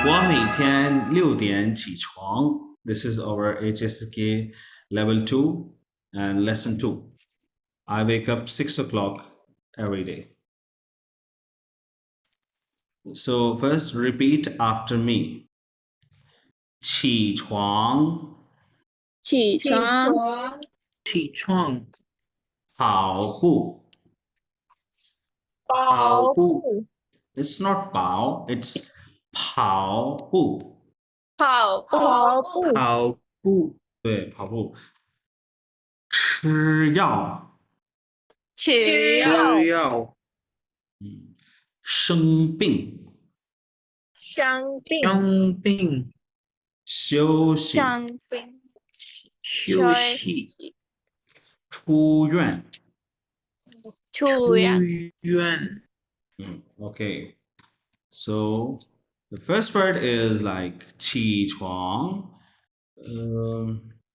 我每天6点起床。This is our HSK Level 2 and Lesson 2. I wake up 6 o'clock every day. So first repeat after me. 起床，起床，起床，跑步。跑步， It's not 跑, it's 跑步。跑步，跑步，对，跑步。吃药，吃药，吃药，生病，生病，生病，休息，生病，休息，出院。出出院，院，Okay. So the first word is like 起床.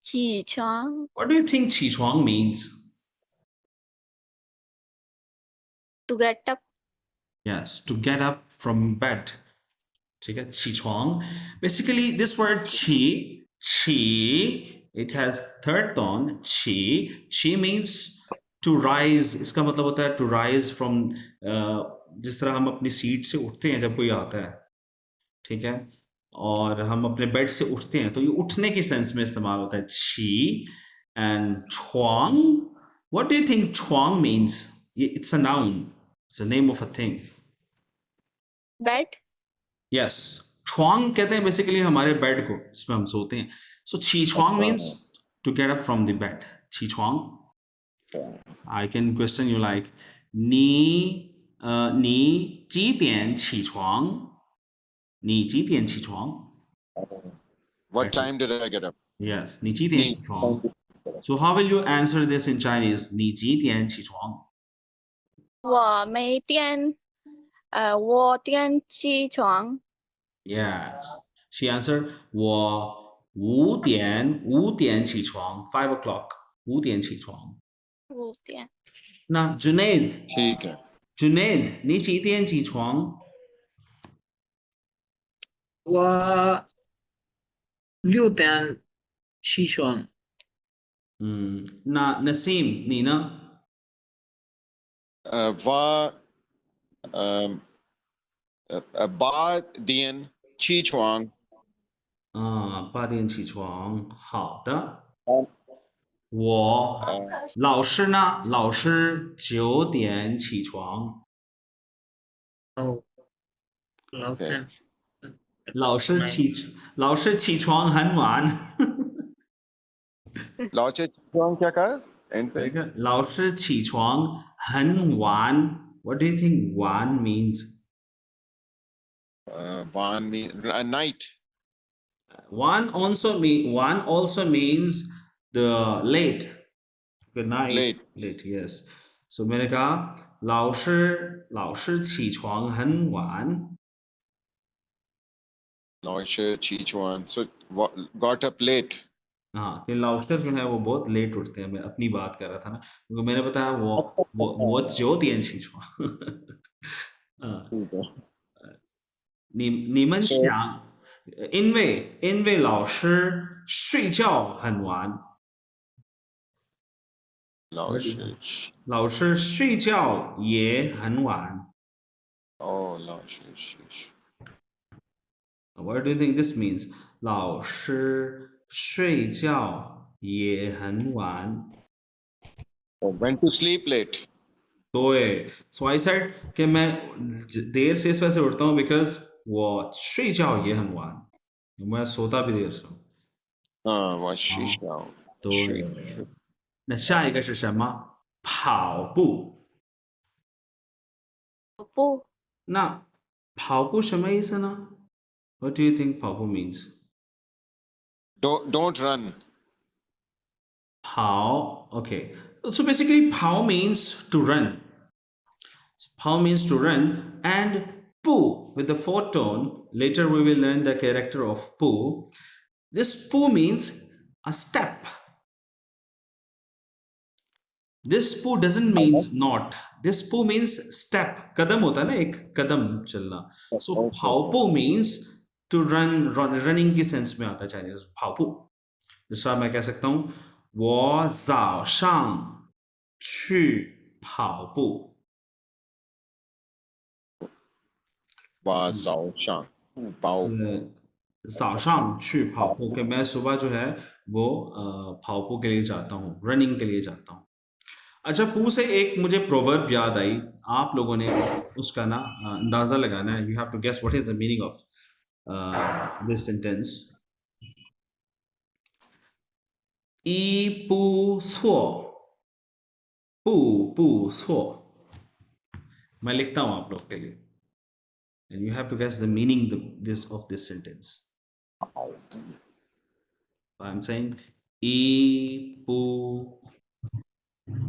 起床 What do you think 起床 means? to get up, Yes, to get up from bed. ठीक है, 起床. Basically, this word 起, it has third tone. 起 means to rise. इसका मतलब होता है to rise from जिस तरह हम अपनी सीट से उठते हैं जब कोई आता है, ठीक है, और हम अपने बेड से उठते हैं तो ये उठने की सेंस में इस्तेमाल होता है छी. एंड छुआंग, व्हाट डू यू थिंक छुआंग means? It's a noun, it's a name of a thing. bed, yes, छुआंग कहते हैं बेसिकली हमारे बेड को जिसमें हम सोते हैं. सो छी छुआंग means to get up from the bed. छी छुआंग. I can question you like 你几点起床？你几点起床？ What time did I get up? Yes, 你几点起床? So how will you answer this in Chinese? 你几点起床? 我点起床， Yes. She answered 我5点起床 5 o'clock 5点起床. 5点，那 Junaid, ठीक है. Junaid, 你几点起床? 我6点起床，那 Nasim, 你呢? वा बाद chi chuang. 8点起床，好的。我老师呢？老师9点起床。哦，老天，老师起床很晚。 लौचे chuang क्या कहा? End पे? 老师起床很晚。What do you think 晚 means? Van mean night. 晚 also means the late. Good night. Late, yes. So मैंने कहा 老师起床很晚。 लौचे chi chuang. So got up late. हाँ, फिर लाउस्टर जो है वो बहुत लेट उठते हैं. मैं अपनी बात कर रहा था ना, क्योंकि मैंने बताया वो 9点起床. 你们想，因为老师睡觉很晚。 लौचे. 老师睡觉也很晚。 Oh, लौचे. What do you think this means? 老师睡觉也很晚。 Went to sleep late.对, so I said कि मैं देर से इस वजह से उठता हूँ because 我睡觉也很晚，मैं सोता भी देर से हूँ. 我睡觉. 对，那下一个是什么？跑步。不，那跑步什么意思呢？ What do you think 跑步 means? Don't run. 跑 okay. So basically 跑 means to run. So, 跑 means to run, and 步 with the fourth tone. Later we will learn the character of 步. This 步 means a step. This 步 doesn't mean not. This 步 means step. कदम होता है ना, एक कदम चलना. So 跑步 means to running की sense में आता है Chinese भापू। दूसरा मैं कह सकता हूँ 我早上去跑步 वा साओ शांग बू बाओ 早上去跑步 कि मैं सुबह जो है वो भापू के लिए जाता हूँ, रनिंग के लिए जाता हूँ। अच्छा, पू से एक मुझे प्रोवर्ब याद आई, आप लोगों ने उसका ना अंदाजा लगाना है। You have to guess what is the meaning of this sentence. 一不错，步不错。मैं लिखता हूँ आप लोग के लिए, and you have to guess the meaning of this sentence. I'm saying 一不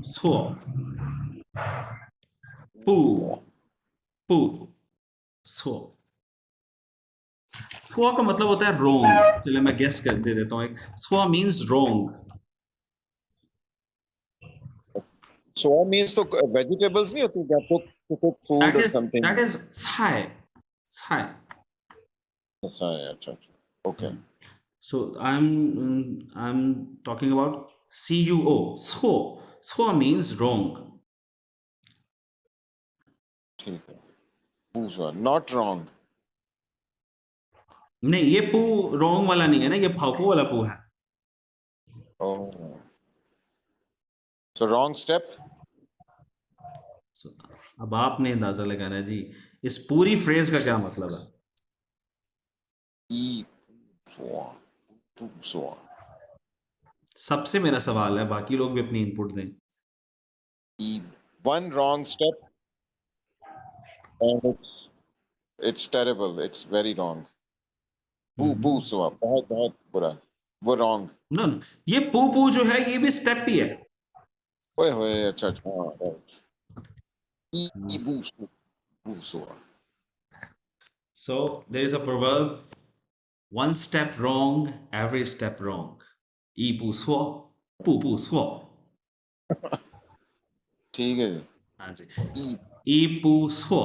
错，不不错。错का मतलब होता है wrong। चलिए मैं गेस कर दे देता हूँ एक।错 means wrong। सोया मीन्स तो वेजिटेबल्स नहीं होती क्या? to cook food That or is something. that is 菜菜。 अच्छा अच्छा okay. So I'm talking about CUO 错错 means wrong। ठीक है पूछा not wrong. नहीं, ये पू wrong वाला नहीं है ना, ये भापू वाला पू है। Oh, so wrong step. So, अब आपने अंदाजा लगाना है जी इस पूरी फ्रेज का क्या मतलब है। ई पूछा सबसे मेरा सवाल है, बाकी लोग भी अपनी इनपुट दें। ई one wrong step and it's terrible, it's very wrong. पूछा बहुत बहुत बुरा, वो wrong. नो नो, ये पू जो है ये भी स्टेप ही है। ओए होए अच्छा अच्छा हाँ right. ई पूछा So there is a proverb, one step wrong, every step wrong। ई पू swो, पू swो। ठीक है हाँ जी, ई ई पू swो,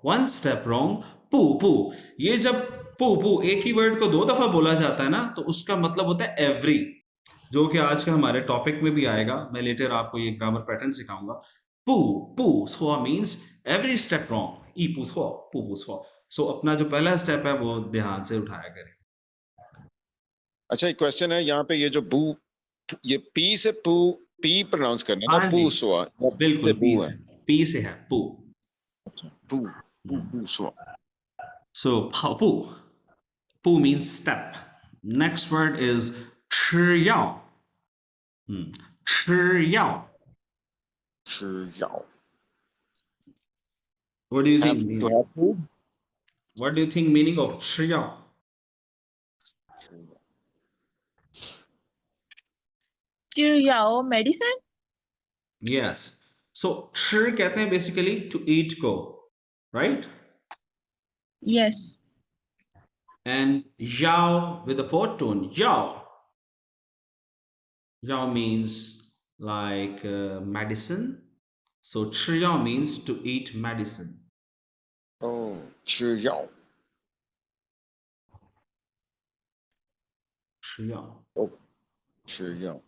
one step wrong, पू। ये जब पू एक ही वर्ड को दो दफा बोला जाता है ना, तो उसका मतलब होता है एवरी, जो कि आज का हमारे टॉपिक में भी आएगा। मैं लेटर आपको ये ग्रामर पैटर्न सिखाऊंगा। पू swो मीन्स एवरी स्टेप रॉन्ग। ई पू swो। सो अपना जो पहला स्टेप है वो ध्यान से उठाया करें। अच्छा एक क्वेश्चन है यहाँ पे, ये जो बू ये पी से पू पी प्रोनाउंस करना है ना, हाँ जी, पूछा बिल्कुल पी से है पू। पू पूछा सो पू means step। Next word is 吃药。吃药。吃药 What do you have think? to have food. What do you think meaning of 吃药? medicine? Yes. So 吃 कहते हैं basically to eat को, right? Yes. And yao with the fourth tone, yao. Yao means like medicine. So 吃药 means to eat medicine. Oh, 吃药吃药。 oh 吃药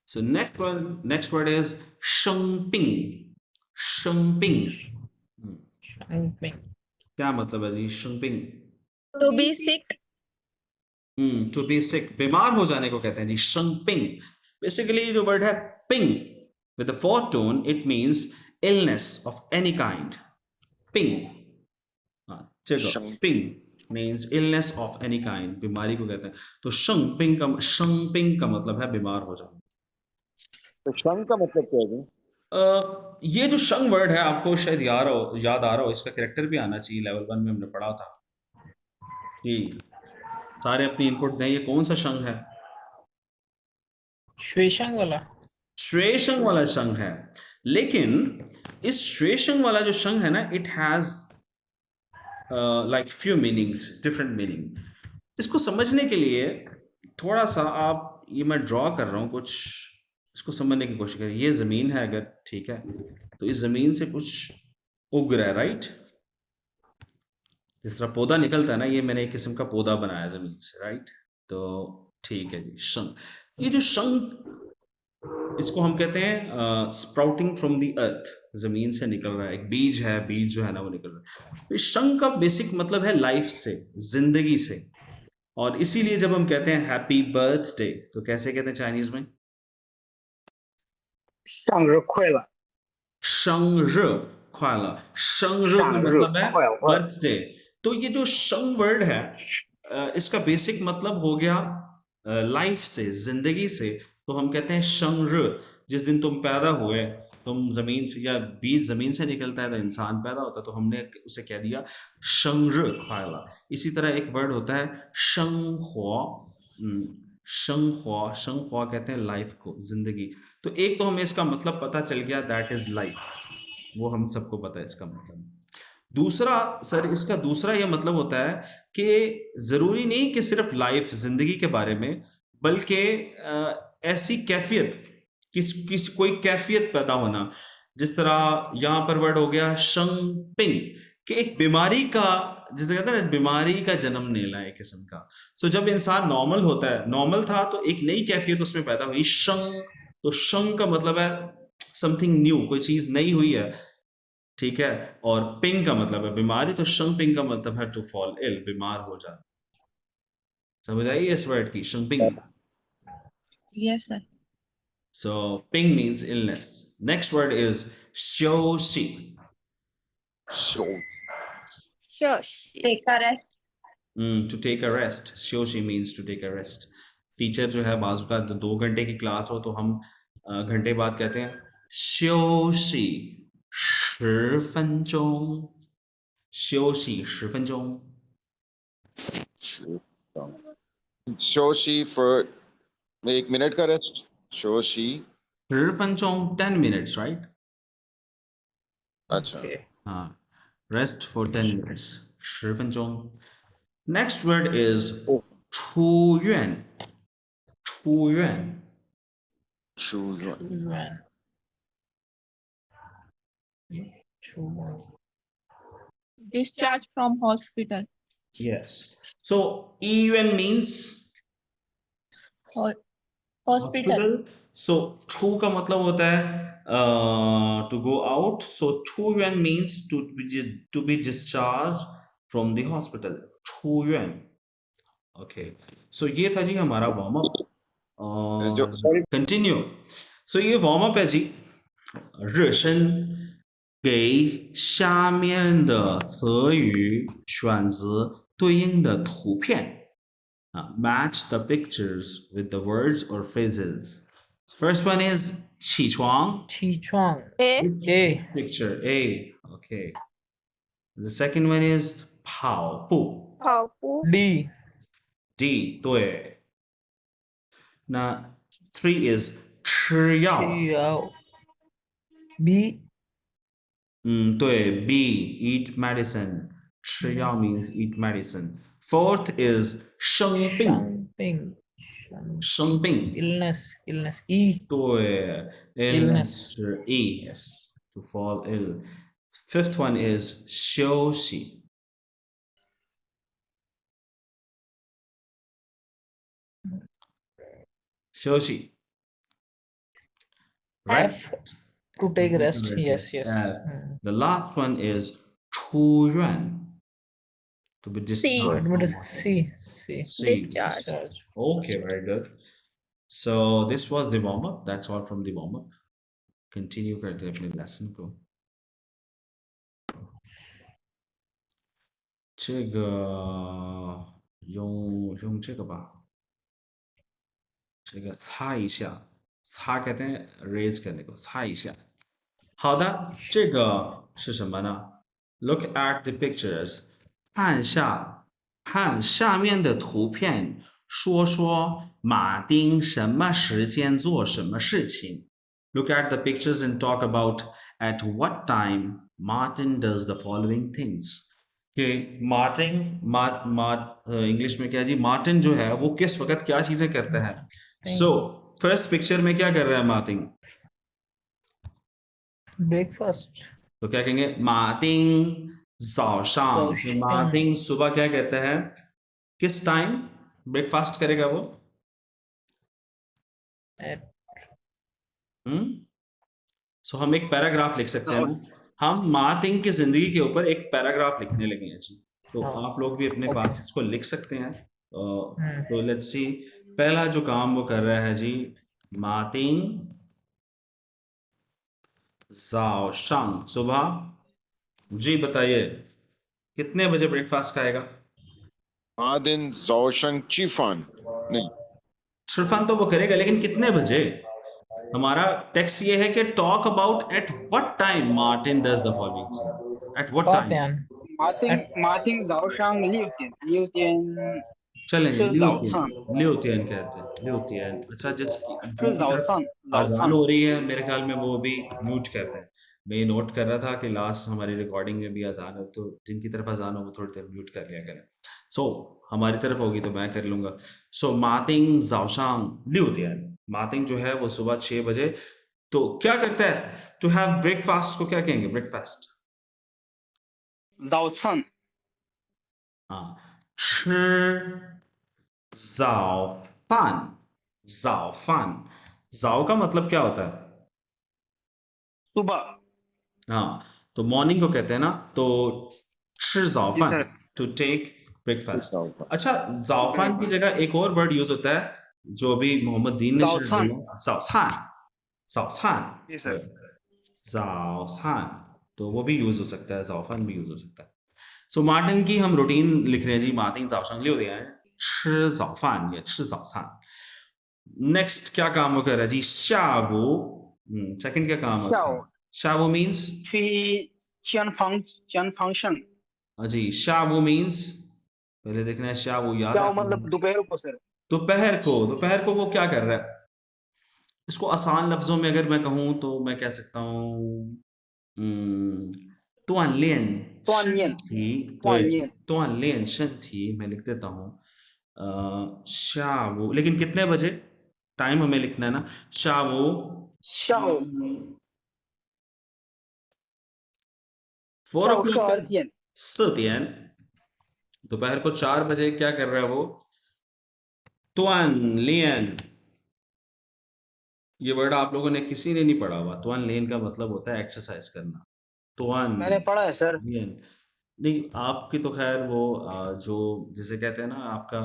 So next word is 生病。生病。 Shangping. क्या मतलब है जी生病? To be sick. To be sick, बीमार हो जाने को कहते हैं जी 生病। Basically जो word है ping with the fourth tone, it means illness of any kind. ping, चलो 生 ping means illness of any kind, बीमारी को कहते हैं। तो 生病का मतलब है बीमार हो जाना। तो शंग का मतलब क्या है? ये जो शंग वर्ड है आपको शायद याद आ रहा हो, इसका कैरेक्टर भी आना चाहिए, लेवल 1 में हमने पढ़ा था जी। सारे अपनी इनपुट दें, ये कौन सा शंग है? श्वेशंग वाला। श्वेशंग वाला शंग है, लेकिन इस श्वेशंग वाला जो शंग है ना, it has like few meanings, different meaning. इसको समझने के लिए थोड़ा सा आप, ये मैं ड्रॉ कर रहा हूँ कुछ, इसको समझने की कोशिश करें। ये ज़मीन है अगर, ठीक है, तो इस ज़मीन से कुछ उग रहा है, राइट? जिस तरह पौधा निकलता है ना, ये मैंने एक किस्म का पौधा बनाया जमीन से, राइट? तो ठीक है जी, शंख। ये जो शंख, इसको हम कहते हैं स्प्राउटिंग फ्रॉम द अर्थ, जमीन से निकल रहा है, एक बीज है, बीज जो है ना वो निकल रहा है। तो इस शंख का बेसिक मतलब है लाइफ से, जिंदगी से। और इसीलिए जब हम कहते हैं हैप्पी बर्थडे, तो कैसे कहते हैं चाइनीज में? 生日快乐， शंग ख्वाला। शंग का 生日 मतलब है 快乐， बर्थडे। तो ये जो शंग वर्ड है, इसका बेसिक मतलब हो गया लाइफ से, जिंदगी से। तो हम कहते हैं शंग, जिस दिन तुम पैदा हुए, तुम जमीन से, या बीज जमीन से निकलता है तो इंसान पैदा होता है, तो हमने उसे कह दिया शंग ख्वाला। इसी तरह एक वर्ड होता है शंग हुआ। शंग हुआ कहते हैं लाइफ को, जिंदगी। तो एक तो हमें इसका मतलब पता चल गया, दैट इज लाइफ, वो हम सबको पता है इसका मतलब। दूसरा सर, इसका दूसरा यह मतलब होता है कि जरूरी नहीं कि सिर्फ लाइफ, जिंदगी के बारे में, बल्कि ऐसी कैफियत, किस कोई कैफियत पैदा होना। जिस तरह यहाँ पर वर्ड हो गया शंपिंग, कि एक बीमारी का, जिसे कहते हैं ना, बीमारी का जन्म लेना है एक किस्म का। सो जब इंसान नॉर्मल होता है, नॉर्मल था, तो एक नई कैफियत उसमें पैदा हुई, शंग। तो शंग का मतलब है समथिंग न्यू, कोई चीज नई हुई है, ठीक है। और पिंग का मतलब है बीमारी, तो शंग पिंग का मतलब है टू फॉल इल, बीमार हो जाना। समझ आई इस वर्ड की, शंग ping? Yes, sir. So ping means illness. Next word is xiaoxi. So, Take a rest. To take a rest. xiaoxi means to take a rest. Teacher जो है, बाजू का 2 घंटे की क्लास हो तो हम घंटे बाद कहते हैं 休息10分钟，休息10分钟。 Shoshi for 1 minute का रेस्ट, Shoshi, 10分钟 10 minutes, right? अच्छा, Okay. Rest for 10 minutes, 10分钟。Next word is 出院，出院。 choose one. Man. Choose. Discharge from hospital. Yes. So 医院 means Hospital. So 出 का मतलब होता है to go out. So 出院 means to be discharged from the hospital. 出院. Okay. So ये था जी हमारा warm up. जो sorry, continue. सो ये warm up है जी। 热身给下面的词语选择对应的图片。match the pictures with the words or phrases. First one is 起床。 Chi Chuang. A. A. Picture A. Okay. The second one is 跑步。 跑步. D. D. 对。那 3 is 吃药。 Chi Yao. B. 对 B. Eat medicine. 吃药 means eat medicine. Fourth is 生病。 Shang Ping. 生病。 Illness. Illness. E. 对 Illness. 是 E. Yes. To fall ill. Fifth one is 休息。休息。 Rest. Rest. To take rest. Rest. Yes. Yes. The last one is 出院。To be C. discharged. What is C? C. C. Discharge. Okay, very good. So this was the warm up. That's all from the warm up. Continue करते हैं अपने lesson को. 这个用这个吧。这个擦一下，擦कहते हैं raise करने को，擦一下。好的，这个是什么呢？ Look at the pictures. 看下面的图片，说说马丁什么时间做什么事情。Look at the pictures and talk about at what time Martin does the following things. कि Martin English में क्या जी, Martin जो है वो किस वक्त क्या चीजें करता है। सो फर्स्ट पिक्चर में क्या कर रहा है मार्टिन? Breakfast. तो क्या कहेंगे? मार्टिन जाओ शाम। जाओ मार्निंग सुबह क्या कहते हैं, किस टाइम ब्रेकफास्ट करेगा वो? सो हम एक पैराग्राफ लिख सकते हैं ना, हम मार्टिन की जिंदगी के ऊपर एक पैराग्राफ लिखने लगे हैं जी। तो हाँ। आप लोग भी अपने Okay. पास इसको लिख सकते हैं। तो लेट्स सी, पहला जो काम वो कर रहा है जी, मार्टिन जाओ शाम, सुबह। जी बताइए, कितने बजे ब्रेकफास्ट खाएगा? Martin Zhao Chifan. नहीं, शिरफान तो वो करेगा, लेकिन कितने बजे? हमारा टेक्स्ट ये है कि talk about at what time Martin does the following. At what time? Fabian. Martin Zaoshang 6点，चलें,是早上， ल्यूतियन कहते हैं, ल्यूतियन। अच्छा, जिस是早上， अजान हो रही है मेरे ख्याल में वो भी म्यूट कहते हैं। मैं ये नोट कर रहा था कि लास्ट हमारी रिकॉर्डिंग में भी अजान है, तो जिनकी तरफ अजान हो वो थोड़ी देर म्यूट कर लिया करें। सो हमारी तरफ होगी तो मैं कर लूँगा। सो मातिंग जाओशांग ल्यूतियन, मातिंग जो है वो सुबह 6 बजे। तो क्या करता है? टू हैव ब्रेकफास्ट को क्या कहेंगे? ब्रेकफास्ट। 早餐， हाँ, 吃早饭，早饭，जाओ का मतलब क्या होता है? सुबह, हाँ, तो मॉर्निंग को कहते हैं ना, तो 吃早 जी 饭 सर, टू टेक ब्रेकफास्ट। 早饭。 अच्छा, जाओफान की जगह एक और वर्ड यूज होता है जो अभी मोहम्मद दीन ने शायद जाओफान। बोला, जाओसान, जाओसान, जी सर, जाओसान, तो वो भी यूज हो सकता है, जाओफान भी यूज हो सकता है। सो मार्टिन की हम रूटीन लिख रहे हैं जी, मार्टिन जाओशांग लियो दिया है, 吃早饭 या 吃早餐। नेक्स्ट क्या काम वो कर रहा है जी? 下午, सेकंड क्या काम है उसका? 下午 शावो मीन्स, 去健康省， जी शावो मीन्स, पहले देखना है शावो याद क्या आ मतलब दोपहर को सर, दोपहर को वो क्या कर रहा है? इसको आसान लफ्जों में अगर मैं कहूँ तो मैं कह सकता हूँ, 锻炼身体，对，锻炼身体 मैं लिख देता हूँ। 下午 लेकिन कितने बजे? टाइम हमें लिखना है ना, 下午下午 4 下午 o'clock 12点， 4 点, दोपहर को 4 बजे क्या कर रहा है वो? 锻炼, ये वर्ड आप लोगों ने किसी ने नहीं पढ़ा हुआ। 锻炼का मतलब होता है एक्सरसाइज करना। 锻 मैंने पढ़ा है सर, नहीं, आपकी तो खैर वो जो जिसे कहते हैं ना, आपका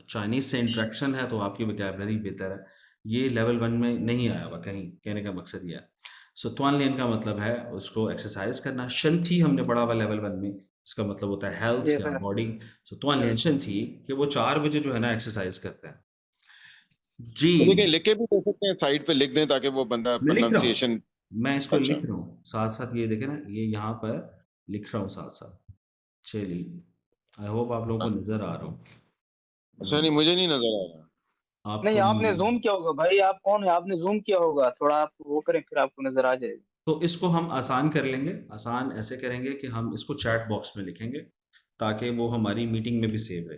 चाइनीज से इंट्रैक्शन है तो आपकी वोकैबलरी बेहतर है। ये लेवल 1 में नहीं आया हुआ कहीं, कहने का मकसद ये है। सो 锻炼का मतलब है उसको एक्सरसाइज करना। शंथी हमने पढ़ा हुआ लेवल 1 में, इसका मतलब होता है हेल्थ जी या सर, बॉडी। सो 锻炼 शंथी कि वो 4 बजे जो है ना एक्सरसाइज करते हैं जी। तो देखिए, लिख के भी दे सकते हैं, साइड पे लिख दें ताकि वो बंदा मैं लिख रहा हूँ, प्रोनाउंसिएशन। मैं इसको अच्छा। लिख रहा हूँ साथ साथ, ये देखे ना, ये यहाँ पर लिख रहा हूँ साथ साथ। चलिए, आई होप आप लोगों को नजर आ रहा हूँ। अच्छा, नहीं मुझे नहीं नजर आ रहा। आपको नहीं आपने नहीं- जूम किया होगा भाई, आप कौन है, आपने जूम किया होगा, थोड़ा आप वो करें फिर आपको नजर आ जाएगा। तो इसको हम आसान कर लेंगे। आसान ऐसे करेंगे कि हम इसको चैट बॉक्स में लिखेंगे ताकि वो हमारी मीटिंग में भी सेव रहे।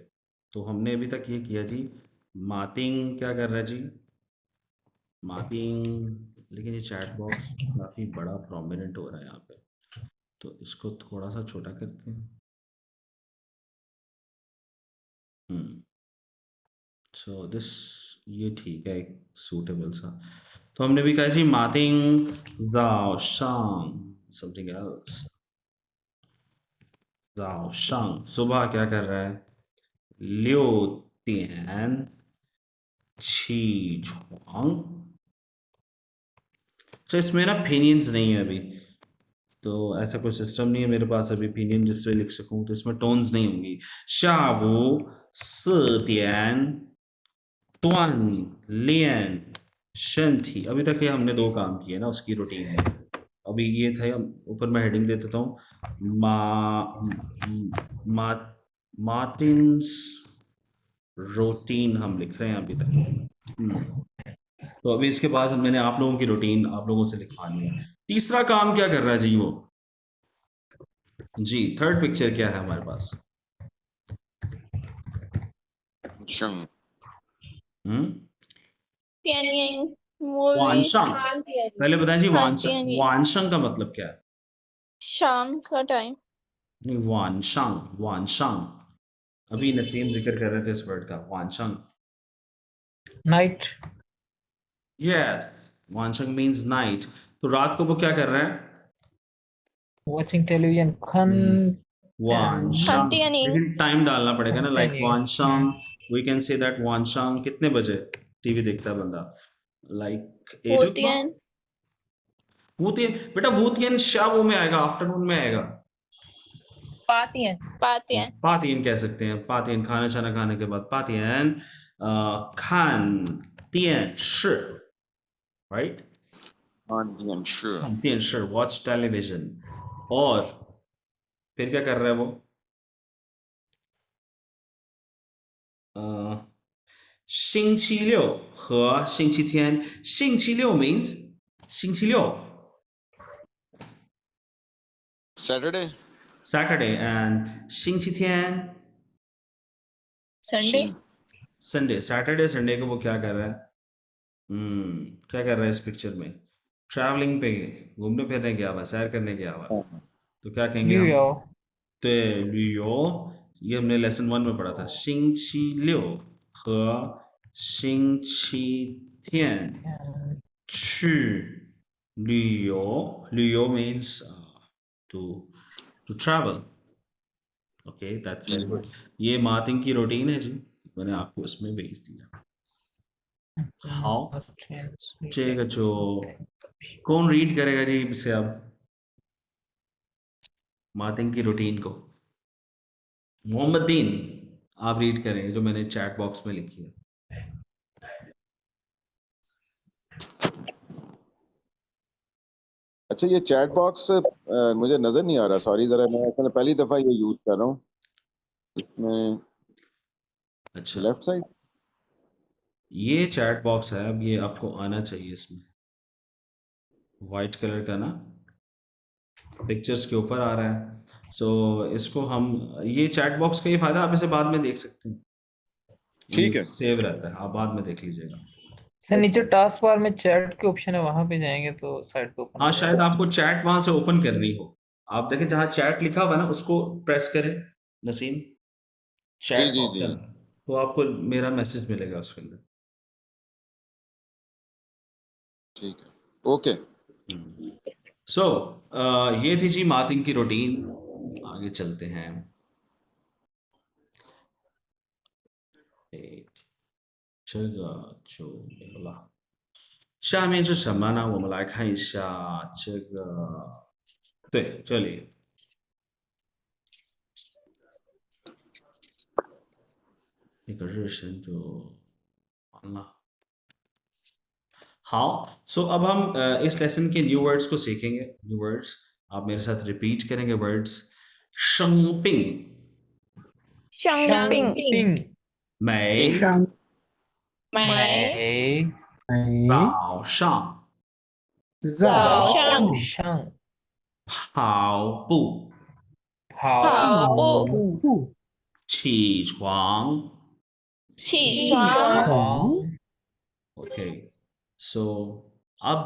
तो हमने अभी तक ये किया जी, मातिंग क्या कर रहा है जी? मातिंग, लेकिन ये चैट बॉक्स काफ़ी बड़ा प्रोमिनेंट हो रहा है यहाँ पे, तो इसको थोड़ा सा छोटा करते हैं। सो दिस, ये ठीक है, एक सूटेबल सा। तो हमने भी कहा जी, मातिंग जाओ शांग समथिंग एल्स, जाओ शांग सुबह क्या कर रहा है? लियो तियन छी छुआंग। तो इसमें ना पिनियंस नहीं है अभी, तो ऐसा कोई सिस्टम नहीं है मेरे पास अभी पिनियन जिससे लिख सकूं, तो इसमें टोन्स नहीं होंगी। शावू 4 点 锻炼身体, अभी तक ये हमने 2 काम किए ना उसकी रूटीन में। अभी ये था, ऊपर मैं हेडिंग दे देता हूँ, मार्टिन्स रूटीन हम लिख रहे हैं अभी तक। तो अभी इसके बाद मैंने आप लोगों की रूटीन आप लोगों से लिखवानी है। तीसरा काम क्या कर रहा है जी वो? जी थर्ड पिक्चर क्या है हमारे पास? शंग। वानशंग, पहले बताएं जी, वानशंग, हाँ, वानशंग का मतलब क्या है? शाम का टाइम। नहीं, वानशांग, वानशांग। अभी नसीम जिक्र कर रहे थे इस वर्ड का, वानशांग। नाइट यस, वानशांग मीन्स नाइट। तो रात को वो क्या कर रहे हैं? वॉचिंग टेलीविजन खन वानशांग, Continuing. लेकिन टाइम डालना पड़ेगा ना, लाइक Continuing. वानशांग, वी कैन से दैट वानशांग कितने बजे टीवी देखता है बंदा, लाइक 8 o'clock। Wotian. वूतियन, बेटा वूतियन शा वो में आएगा, आफ्टरनून में आएगा। Patian. Patian. पातियन कह सकते हैं, पातियन खाना छाना खाने के बाद पातियन। खान तियन श, राइट, sure. तियन श, वॉच टेलीविजन। और फिर क्या कर रहा है वो? 星期六和星期天，星期六 means 星期六 Saturday. Saturday and 星期天 Sunday. Sunday। Saturday Sunday को वो क्या कर रहा है? क्या कर रहा है इस पिक्चर में? ट्रैवलिंग पे, घूमने फिरने गया हुआ, सैर करने गया हुआ। तो क्या कहेंगे हम? लियो तो लियो, ये हमने लेसन 1 में पढ़ा था। 星期六和星期天去旅游，旅游 means to travel। Okay, that's very good. ये मार्टिन की रूटीन है जी, मैंने आपको इसमें भेज दिया। हाउ चेक जो कौन रीड करेगा जी इसे अब, मार्टिन की रूटीन को? मोहम्मदीन, आप रीड करेंगे जो मैंने चैट बॉक्स में लिखी है। अच्छा, ये चैट बॉक्स मुझे नजर नहीं आ रहा, सॉरी, जरा मैं अपने पहली दफा ये यूज कर रहा हूँ इसमें। अच्छा, लेफ्ट साइड ये चैट बॉक्स है, अब ये आपको आना चाहिए इसमें, वाइट कलर का ना, पिक्चर्स के ऊपर आ रहा है। सो इसको हम, ये चैट बॉक्स का ये फायदा, आप इसे बाद में देख सकते हैं, ठीक है। सेव रहता है, आप बाद में देख लीजिएगा। सर नीचे टास्क बार में चैट के ऑप्शन है, वहां पे जाएंगे तो साइट पे ओपन हाँ, शायद आपको चैट वहां से ओपन करनी हो। आप देखें जहां चैट लिखा हुआ है ना, उसको प्रेस करें नसीम, चैट जी, ऑप्शन, तो आपको मेरा मैसेज मिलेगा उसके अंदर। ठीक है, ओके। सो ये थी जी मार्टिन की रूटीन। आगे चलते हैं। 这个就没有了。下面是什么呢？我们来看一下这个，对，这里。那个日升就完了。好，सो अब हम इस लेसन के न्यू वर्ड्स को सीखेंगे। न्यू वर्ड्स आप मेरे साथ रिपीट करेंगे वर्ड्स। 生病 生病 ping 美美早上早上上跑步跑步起床起床床 okay. सो अब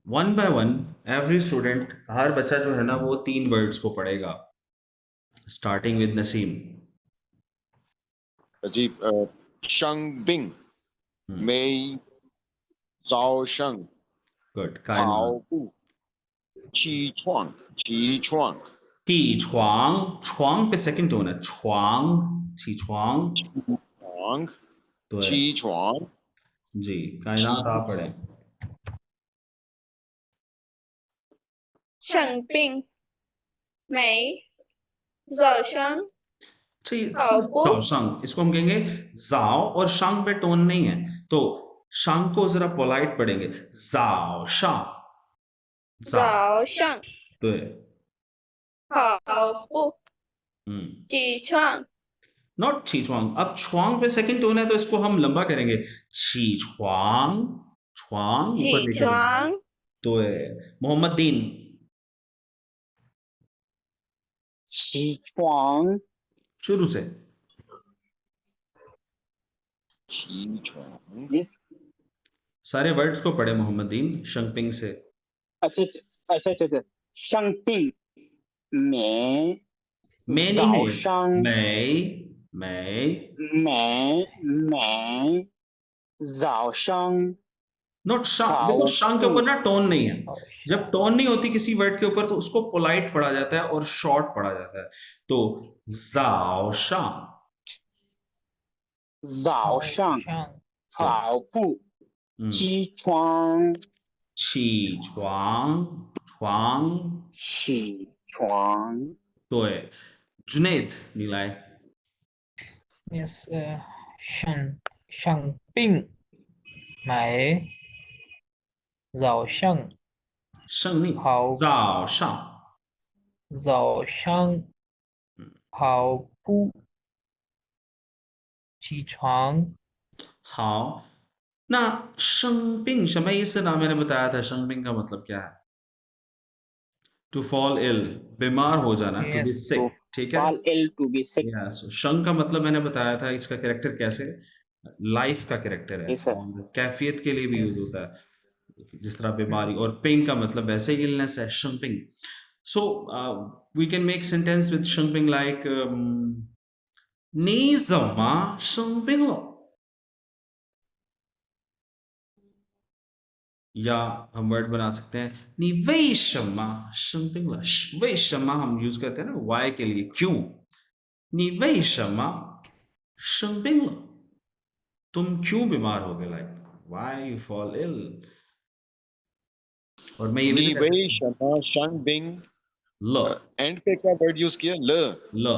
one by one every student, हर बच्चा जो है ना वो 3 वर्ड्स को पढ़ेगा, स्टार्टिंग विद नसीम। जी, शंगबिंग, मई, जाओशंग, गुड, पाओबू, चीchuang, चीchuang, 起床，床पे सेकंड टोन है, 床，起床， chuang, 对 चीchuang, जी, कायनात आप पढ़े।生病美早上 अच्छा, ये跑步 जाओ शांग, इसको हम कहेंगे जाओ, और शांग पे टोन नहीं है, तो शांग को जरा पोलाइट पढ़ेंगे, जाओ शांग, जाओ, 早上 对，跑步起床 नॉट छी छुआंग। अब छुआंग पे सेकंड टोन है तो इसको हम लंबा करेंगे, छी छुआंग, छुआंग ऊपर 起 लेकर जाएंगे। 床 तो मोहम्मद दीन, चीchuang, शुरू से चीchuang, जिस सारे वर्ड्स को पढ़े मोहम्मद दीन, शंगपिंग से। अच्छा, शंगपिंग, मैं मैं नहीं है, 早上 मैं 早上 नॉट शांग। देखो跑 शांग के ऊपर ना टोन नहीं है। और जब टोन नहीं होती किसी वर्ड के ऊपर तो उसको पोलाइट पढ़ा जाता है और शॉर्ट पढ़ा जाता है। तो जाओ शांग, 早上 शांग 跑步 हम्म, 起床 छी च्वांग च्वांग 起床 तो है। जुनेद नीलाय, yes 生买早上 शंग नहीं, 跑 जाओ शांग। 早上跑步起床 हाँ ना, शंपिंग शमय इस नाम मैंने बताया था। शंपिंग का मतलब क्या है? टू फॉल इल, बीमार हो जाना, to be yes sick. to ठीक है, fall ill to be sick या सो शंक का मतलब मैंने बताया था, इसका कैरेक्टर कैसे, लाइफ का कैरेक्टर है yes sir और कैफियत के लिए भी यूज yes होता है, जिस तरह बीमारी। और पिंग का मतलब वैसे ही इलनेस है, शंपिंग। So we can make sentence with शंपिंग लाइक 你怎么生病了? या हम वर्ड बना सकते हैं 你为什么生病了? 为什么हम यूज करते हैं ना why के लिए, क्यों? 你为什么生病了? तुम क्यों बीमार हो गए, like why you fall ill. और मैं ये भी तो कह नीवे सकता शमा शंग बिंग हूँ ल एंड पे क्या वर्ड यूज किया ल ल।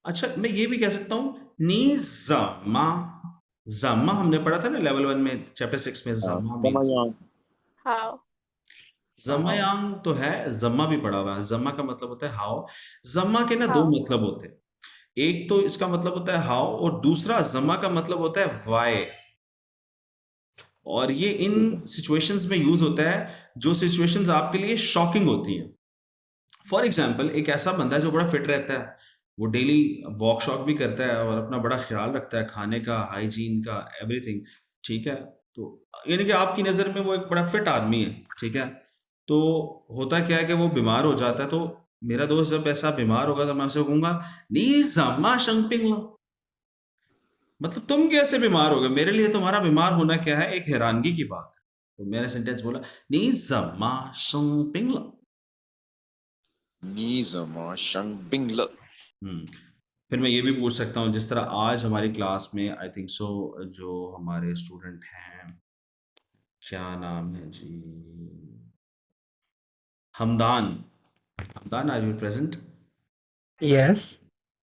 अच्छा मैं ये भी कह सकता हूँ नी जमा, जमा हमने पढ़ा था ना लेवल 1 में, चैप्टर 6 में, जमा मीन्स, समायांग 好 जमायांग तो है, जम्मा भी पढ़ा हुआ है। जम्मा का मतलब होता है हाउ। जम्मा के ना दो हाँ। मतलब होते हैं, एक तो इसका मतलब होता है हाउ और दूसरा जम्मा का मतलब होता है वाई। और ये इन सिचुएशंस में यूज होता है जो सिचुएशंस आपके लिए शॉकिंग होती हैं। फॉर एग्जाम्पल एक ऐसा बंदा है जो बड़ा फिट रहता है, वो डेली वॉक शॉक भी करता है और अपना बड़ा ख्याल रखता है खाने का, हाइजीन का, एवरीथिंग, ठीक है। तो यानी कि आपकी नज़र में वो एक बड़ा फिट आदमी है, ठीक है। तो होता क्या है कि वो बीमार हो जाता है, तो मेरा दोस्त जब ऐसा बीमार होगा तो मैं उसे कहूंगा नी जम्मा शंपिंग लो, मतलब तुम कैसे बीमार हो गए, मेरे लिए तुम्हारा बीमार होना क्या है, एक हैरानगी की बात है। तो मैंने सेंटेंस बोला नी जम्मा शंपिंग लो। नी जमा शंग बिंग ल फिर मैं ये भी पूछ सकता हूँ, जिस तरह आज हमारी क्लास में आई थिंक सो जो हमारे स्टूडेंट हैं, क्या नाम है जी, Hamdan, Hamdan are you present? Yes.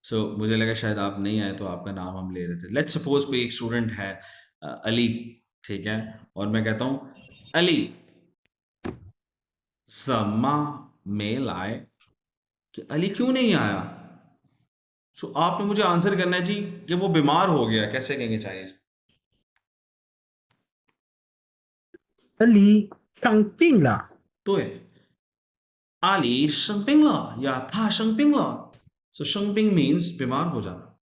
सो मुझे लगा शायद आप नहीं आए तो आपका नाम हम ले रहे थे। लेट्स सपोज कोई एक स्टूडेंट है अली, ठीक है, और मैं कहता हूँ अली सम्मा में लाए, कि अली क्यों नहीं आया। सो आपने मुझे आंसर करना है जी कि वो बीमार हो गया, कैसे कहेंगे चाइनीज? Ali 生病了。对，阿里生病了या था 生病了। So 生病 means बीमार हो जाना।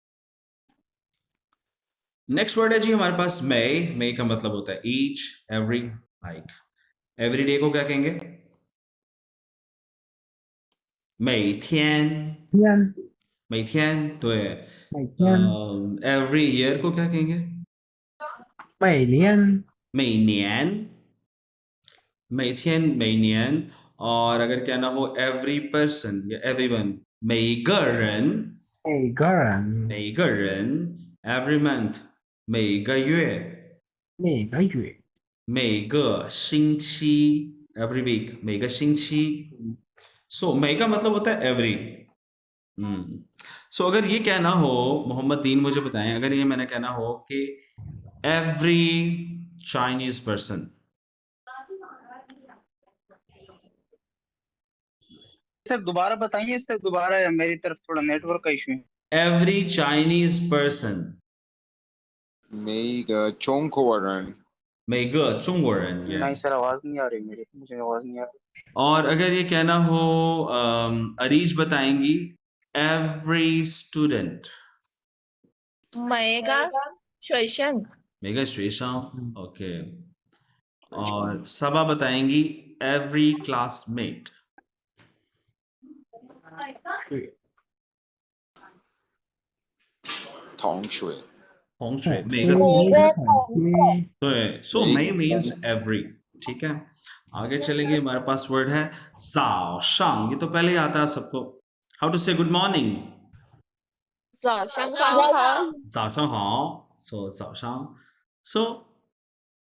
नेक्स्ट वर्ड है जी हमारे पास may। may का मतलब होता है each, every, like every day को क्या कहेंगे? 每天，天，每天，对。每天， every year को क्या कहेंगे? 每年，每年，每天，每年। और अगर कहना हो every person या everyone, 每个人，每个人，每个人 every month, 每个月，每个月，每个星期 every week, 每个星期। सो 每 का मतलब होता है every। सो अगर ये कहना हो, मोहम्मद दीन मुझे बताएं, अगर ये मैंने कहना हो कि every Chinese person, सर दोबारा बताइए सर दोबारा, मेरी तरफ थोड़ा नेटवर्क का इशू है। every Chinese person, 每个中国人每个中国人 नहीं yes। सर आवाज नहीं आ रही मेरी, मुझे आवाज नहीं आ रही। और अगर ये कहना हो, अरीज बताएंगी every student, 每个学生 每个学生 ओके। और सबा बताएंगी every classmate, थोंग शुए। 洪水，每每个个同学对，so May means every, ठीक है। आगे चलेंगे, हमारे पास वर्ड है 早上, ये तो पहले ही आता है आप सबको। How to say good morning? 早上好，早上好, so 早上. So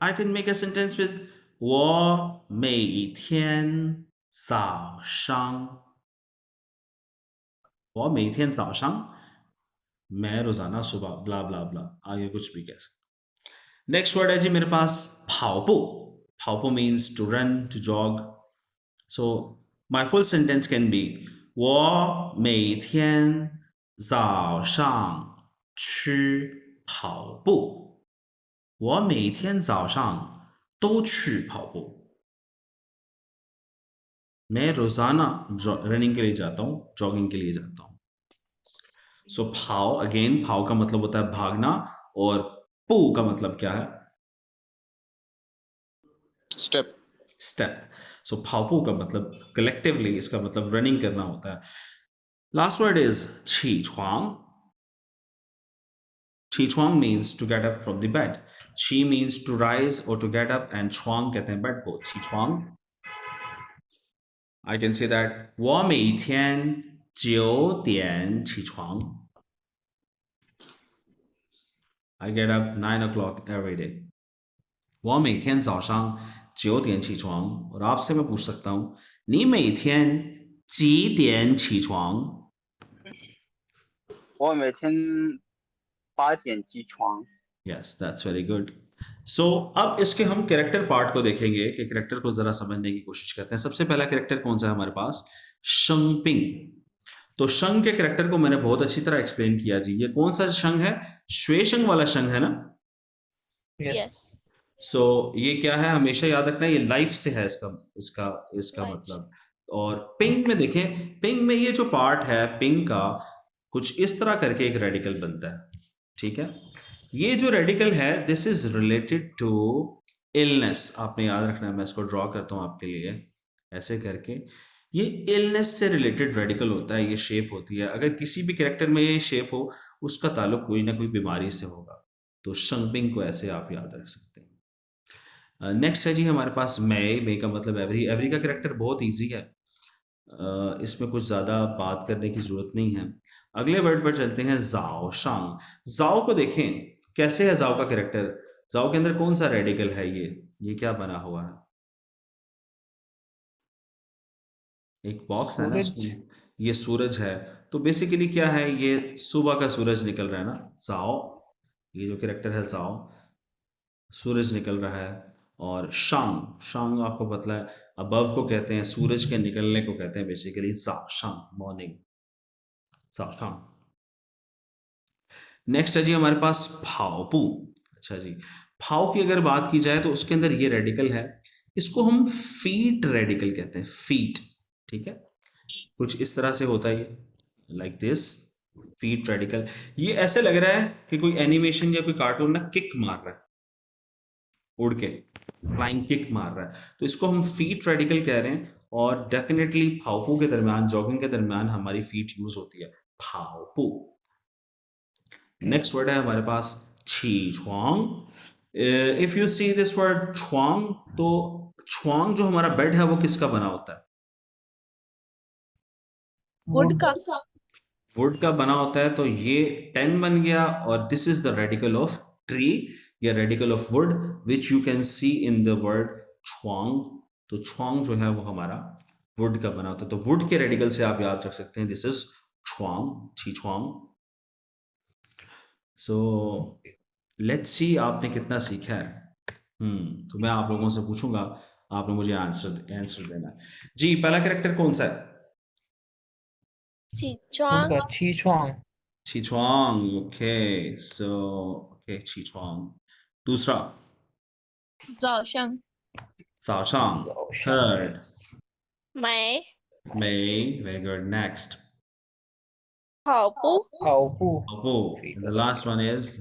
I can make a sentence with 我每天早上，我每天早上，मैं रोजाना सुबह blah blah blah, आगे कुछ भी कह सकते। नेक्स्ट वर्ड है जी मेरे पास 跑步, 跑步 means to run, to jog. So my full sentence can be 我每天早上去跑步，我每天早上都去跑步，मैं रोजाना रनिंग के लिए जाता हूँ, जॉगिंग के लिए जाता हूँ। सो भाव, अगेन भाव का मतलब होता है भागना, और पू का मतलब क्या है? स्टेप। स्टेप। सो भावपू का मतलब कलेक्टिवली इसका मतलब रनिंग करना होता है। लास्ट वर्ड इज छी छुआंग. छी छुआंग means to get up from the bed. छी मीन्स टू राइज और टू गेट अप, एंड छुआंग कहते हैं बेड को. छी छुआंग. I can say that 我每天9点起床. I get up 9 o'clock every day. 我每天早上9点起床. और आपसे मैं पूछ सकता हूँ, 你每天几点起床? 我每天8点起床。 Yes, that's very good. So अब इसके हम कैरेक्टर पार्ट को देखेंगे कि कैरेक्टर को जरा समझने की कोशिश करते हैं। सबसे पहला कैरेक्टर कौन सा है हमारे पास? शंगपिंग. तो शंग के कैरेक्टर को मैंने बहुत अच्छी तरह एक्सप्लेन किया जी। ये कौन सा शंग है? श्वेशंग वाला शंग है ना? यस, सो ये क्या है, हमेशा याद रखना, ये लाइफ से है इसका इसका इसका Right. मतलब। और पिंग में देखें, पिंग में ये जो पार्ट है पिंग का, कुछ इस तरह करके एक रेडिकल बनता है, ठीक है। ये जो रेडिकल है, this is related to illness. आपने याद रखना है, मैं इसको ड्रॉ करता हूं आपके लिए ऐसे करके। ये इलनेस से रिलेटेड रेडिकल होता है, ये शेप होती है। अगर किसी भी कैरेक्टर में ये शेप हो, उसका ताल्लुक कोई ना कोई बीमारी से होगा। तो शंगपिंग को ऐसे आप याद रख सकते हैं। नेक्स्ट है जी हमारे पास मई। मई का मतलब एवरी। एवरी का कैरेक्टर बहुत इजी है, इसमें कुछ ज़्यादा बात करने की ज़रूरत नहीं है। अगले वर्ड पर चलते हैं, जाओ शांग। जाओ को देखें कैसे है जाओ का कैरेक्टर। जाओ के अंदर कौन सा रेडिकल है? ये क्या बना हुआ है? एक बॉक्स है ना सूरज। उसमें, ये सूरज है। तो बेसिकली क्या है, ये सुबह का सूरज निकल रहा है ना, जाओ। ये जो कैरेक्टर है जाओ, सूरज निकल रहा है। और शांग, शांग आपको पता है अबव को कहते हैं, सूरज के निकलने को कहते हैं बेसिकली जाओ शांग, मॉर्निंग, जाओ शांग। नेक्स्ट है जी हमारे पास फाओपू। अच्छा जी, फाओ की अगर बात की जाए तो उसके अंदर ये रेडिकल है, इसको हम फीट रेडिकल कहते हैं, फीट, ठीक है। कुछ इस तरह से होता है ये, लाइक दिस, फीट रेडिकल। ये ऐसे लग रहा है कि कोई एनिमेशन या कोई कार्टून ना किक मार रहा है, उड़ के फ्लाइंग किक मार रहा है, तो इसको हम फीट रेडिकल कह रहे हैं। और डेफिनेटली फाओपू के दरमियान, जॉगिंग के दरमियान हमारी फीट यूज होती है, फाओपू। नेक्स्ट वर्ड है हमारे पास छी छुआंग। If you see this word छुआंग, तो छुआंग जो हमारा बेड है वो किसका बना होता है? वुड का, वुड का बना होता है। तो ये 10 बन गया, और this is the radical of tree या radical of wood, which you can see in the word छुआंग। तो छुआंग जो है वो हमारा वुड का बना होता है। तो वुड के रेडिकल से आप याद रख सकते हैं, दिस इज छुआंग, छी छुआंग। सो लेट्स सी आपने कितना सीखा है। तो मैं आप लोगों से पूछूंगा, आपने मुझे आंसर देना है जी। पहला कैरेक्टर कौन सा है? 起床 उनका छीछुआंग। छिछुआंग। ओके, सो ओके छिछुआंग। दूसरा 早上 साशांग। जाओशांग। थर्ड 没 मई, वेरी गुड। नेक्स्ट 跑步 फाओपू। अबू। द लास्ट वन इज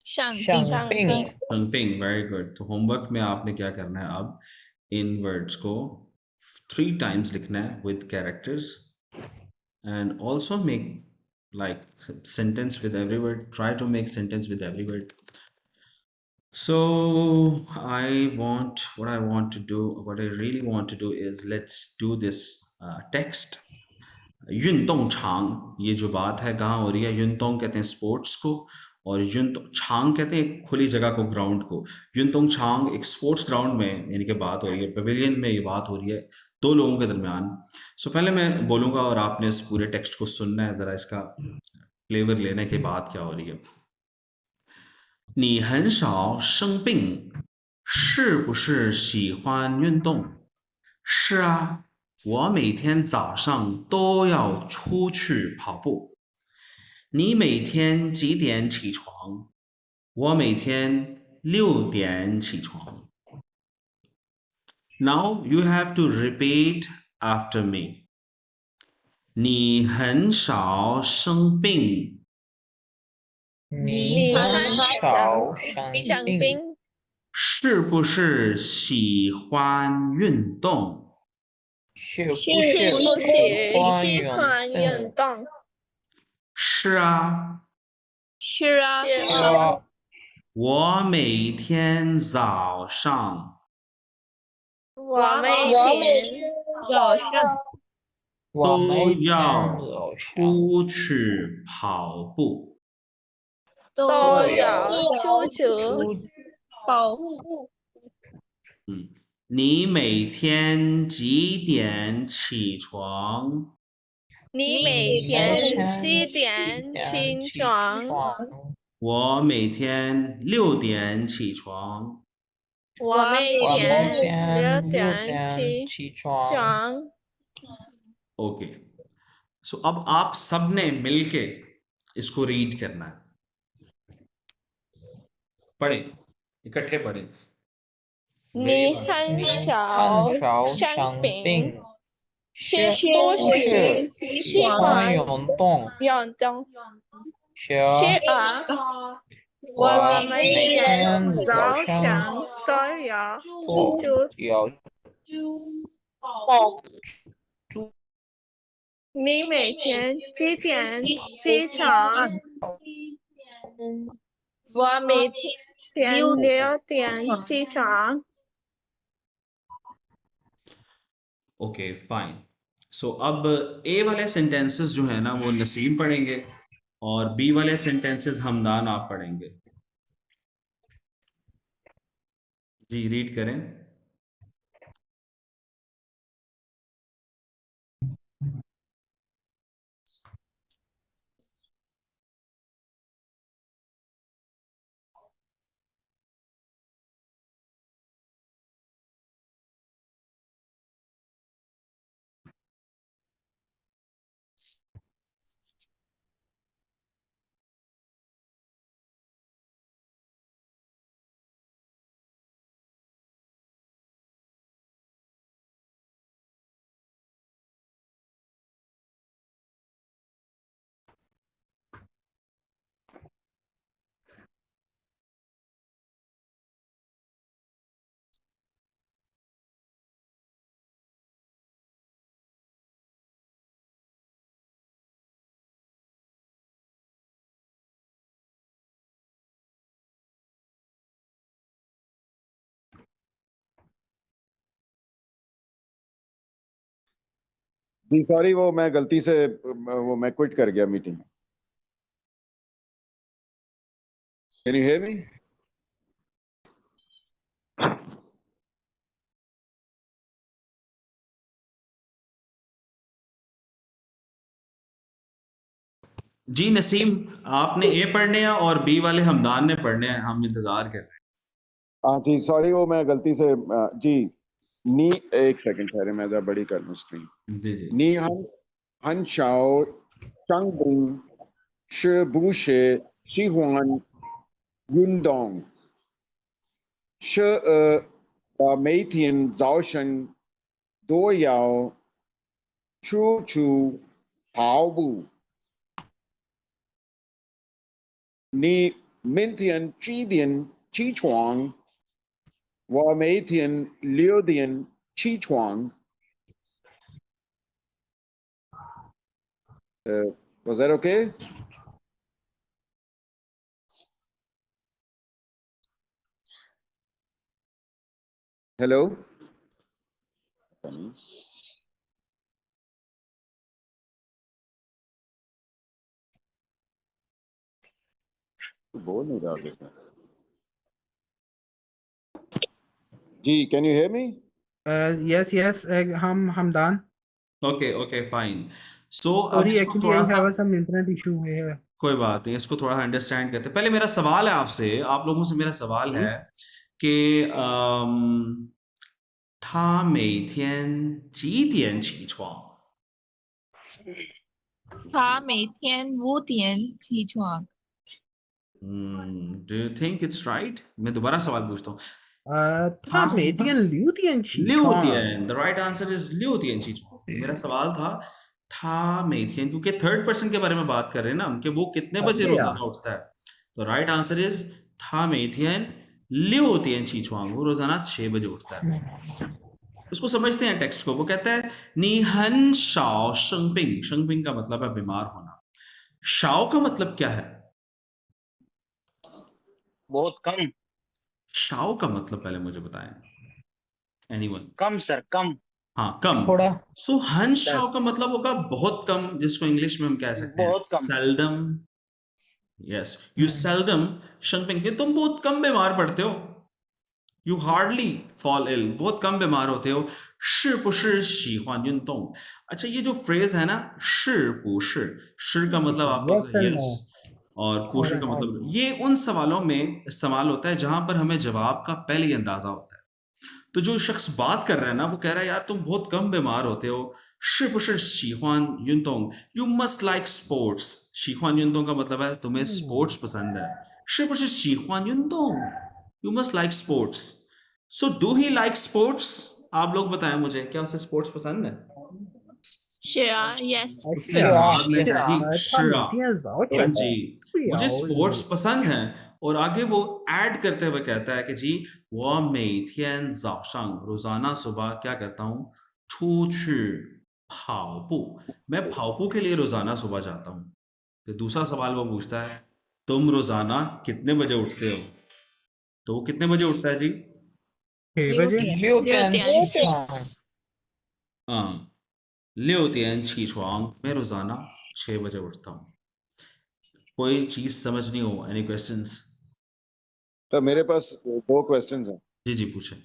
上 शांगपिंग। शंपिंग। Very good. तो होमवर्क में आपने क्या करना है, अब इन वर्ड्स को 3 टाइम्स लिखना है with characters, and also make like sentence with every word. Try to make sentence with every word. So what I really want to do is let's do this text. 运动场ये जो बात है कहाँ हो रही है? 运动कहते हैं स्पोर्ट्स को और 运动场 कहते हैं खुली जगह को, ग्राउंड को। 运动场एक स्पोर्ट्स ग्राउंड में यानी कि बात हो रही है, पवेलियन में ये बात हो रही है दो लोगों के दरमियान। सो पहले मैं बोलूँगा और आपने इस पूरे टेक्स्ट को सुनना है, ज़रा इसका फ्लेवर लेने के बाद क्या हो रही है। 你很少生病，是不是喜欢运动？是啊，我每天早上都要出去跑步。你每天几点起床？我每天6点起床。Now you have to repeat after me. 你很少生病。你很少生病，是不是喜欢运动？是不是喜欢运动？是啊，是啊，是啊，我每天早上我每都天要早上出去跑步。都要出去跑步。你每天几点起床？你每天几点起床？我每天6点起床。我每我每天天6 6点起起床。床。ओके, सो अब आप सबने मिलके इसको रीड करना है। पढ़े, इकट्ठे पढ़े। 你很少生病，是不是喜欢运动？是啊，我每天早上都要出跑。你每天几点起床？我每天6点起床。ओके फाइन। सो अब ए वाले सेंटेंसेस जो है ना वो नसीम पढ़ेंगे और बी वाले सेंटेंसेस हमदान आप पढ़ेंगे। जी रीड करें। जी सॉरी, वो मैं गलती से वो मैं क्विट कर गया meeting. Can you hear me? जी नसीम, आपने ए पढ़ने हैं और बी वाले हमदान ने पढ़ने हैं, हम इंतजार कर रहे हैं। हाँ जी सॉरी, वो मैं गलती से जी नी एक सेकंड ठहरे, मैं जरा बड़ी कर लूँ स्क्रीन। जी जी। 你很少生病，是不是喜欢运动？是我每天早上都要出去跑步。你明天几点起床？我每天6点起床。Was that okay? Hello? बोल नहीं रहा देखना। जी, can you hear me? Yes, yes, Hamdan. Okay fine. So अब Sorry, इसको actually, थोड़ा I सा, have some internet issue here. कोई बात नहीं, इसको थोड़ा अंडरस्टैंड करते हैं। पहले मेरा सवाल है आपसे, आप लोगों से मेरा सवाल है कि他每天几点起床？他每天5点起床。 Do you think it's right? मैं दोबारा सवाल पूछता हूँ। 他每天6点起六床。点 The right answer is 6点起床। मेरा सवाल था था每天, क्योंकि थर्ड पर्सन के बारे में बात कर रहे हैं ना हम, कि वो कितने बजे अच्छा। रोजाना उठता है। तो राइट आंसर इज 他每天6点起床, वो रोजाना 6 बजे उठता है। उसको समझते हैं टेक्स्ट को। वो कहता है नी हन शाओ शंगपिंग, शंगपिंग का मतलब है बीमार होना। शाओ का मतलब क्या है? बहुत कम। शाओ का मतलब पहले मुझे बताएं, एनीवन? कम सर, कम। हाँ, कम। थोड़ा। सो हन शाओ का मतलब होगा बहुत कम, जिसको इंग्लिश में हम कह सकते हैं बहुत कम। सेल्डम। यस, यू सेल्डम शंगपिंग, कि तुम बहुत कम बीमार पड़ते हो। यू हार्डली फॉल इल, बहुत कम बीमार होते हो। 是不是喜欢运动? अच्छा, ये जो फ्रेज है ना, 是不是, 是का मतलब आपको Yes and यस, no. और पुश का मतलब, ये उन सवालों में इस्तेमाल होता है जहां पर हमें जवाब का पहले ही अंदाजा होता है। तो जो शख्स बात कर रहा है ना, वो कह रहा है यार तुम बहुत कम बीमार होते हो। 是不是喜欢运动? You must like sports. 喜欢运动का मतलब है तुम्हें स्पोर्ट्स पसंद है। 是不是喜欢运动? You must like sports. So do he like sports? आप लोग बताएं मुझे, क्या उसे स्पोर्ट्स पसंद है? 是啊，yes。 उसने अच्छा, जवाब में अच्छा। जी 他 शिरा, 每天早 हाँ 点 जी, 睡 मुझे 觉 स्पोर्ट्स पसंद है। और आगे वो ऐड करते हुए कहता है कि जी वो मेथियन जाओशांग, रोजाना सुबह क्या करता हूँ, छू छू फाओपू, मैं फाओपू के लिए रोजाना सुबह जाता हूँ। फिर दूसरा सवाल वो पूछता है तुम रोजाना कितने बजे उठते हो? तो वो कितने बजे उठता है जी? 6 बजे। 六点6起点床。 हाँ, 6点起床, मैं रोजाना 6 बजे उठता हूँ। कोई चीज समझ नहीं हो? Any questions? तो मेरे पास 2 क्वेश्चंस हैं। जी जी पूछे।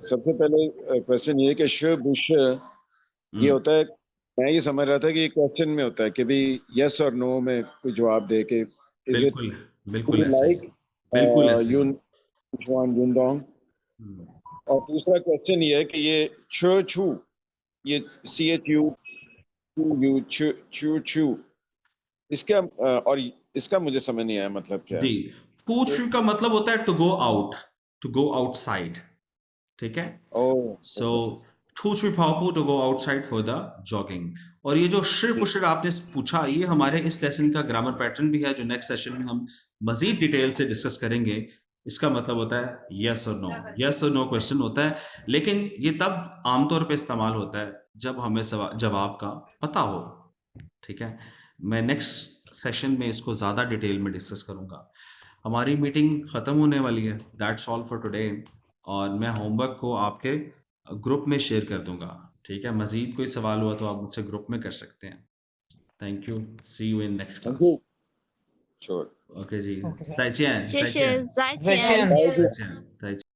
सबसे पहले क्वेश्चन ये कि श बुश ये होता है, मैं ये समझ रहा था कि क्वेश्चन में होता है कि भी यस और नो में कोई जवाब दे के इज इट बिल्कुल बिल्कुल ऐसे ही, लाइक बिल्कुल ऐसे ही। यून जुआन युनडोंग। और दूसरा क्वेश्चन ये है कि ये छ छू, ये CHU यू छू छू, इसका और इसका मुझे समझ नहीं आया मतलब क्या है। जी, पूछ का मतलब होता है to go out, to go outside, ठीक है? Oh, so to go outside for the jogging. और ये जो शिर आपने पूछा, ये हमारे इस लेसन का ग्रामर पैटर्न भी है, जो नेक्स्ट सेशन में हम मजीद डिटेल से डिस्कस करेंगे। इसका मतलब होता है यस और नो, यस और नो क्वेश्चन होता है, लेकिन ये तब आमतौर पे इस्तेमाल होता है जब हमें जवाब का पता हो, ठीक है? मैं नेक्स्ट सेशन में इसको ज़्यादा डिटेल में डिस्कस करूँगा। हमारी मीटिंग ख़त्म होने वाली है, दैट्स ऑल फॉर टुडे। और मैं होमवर्क को आपके ग्रुप में शेयर कर दूंगा, ठीक है? मज़ीद कोई सवाल हुआ तो आप मुझसे ग्रुप में कर सकते हैं। Thank you, see you in next class. Sure. Okay जी, Okay, sir. 再见，谢谢，再再见。见。再见，再见。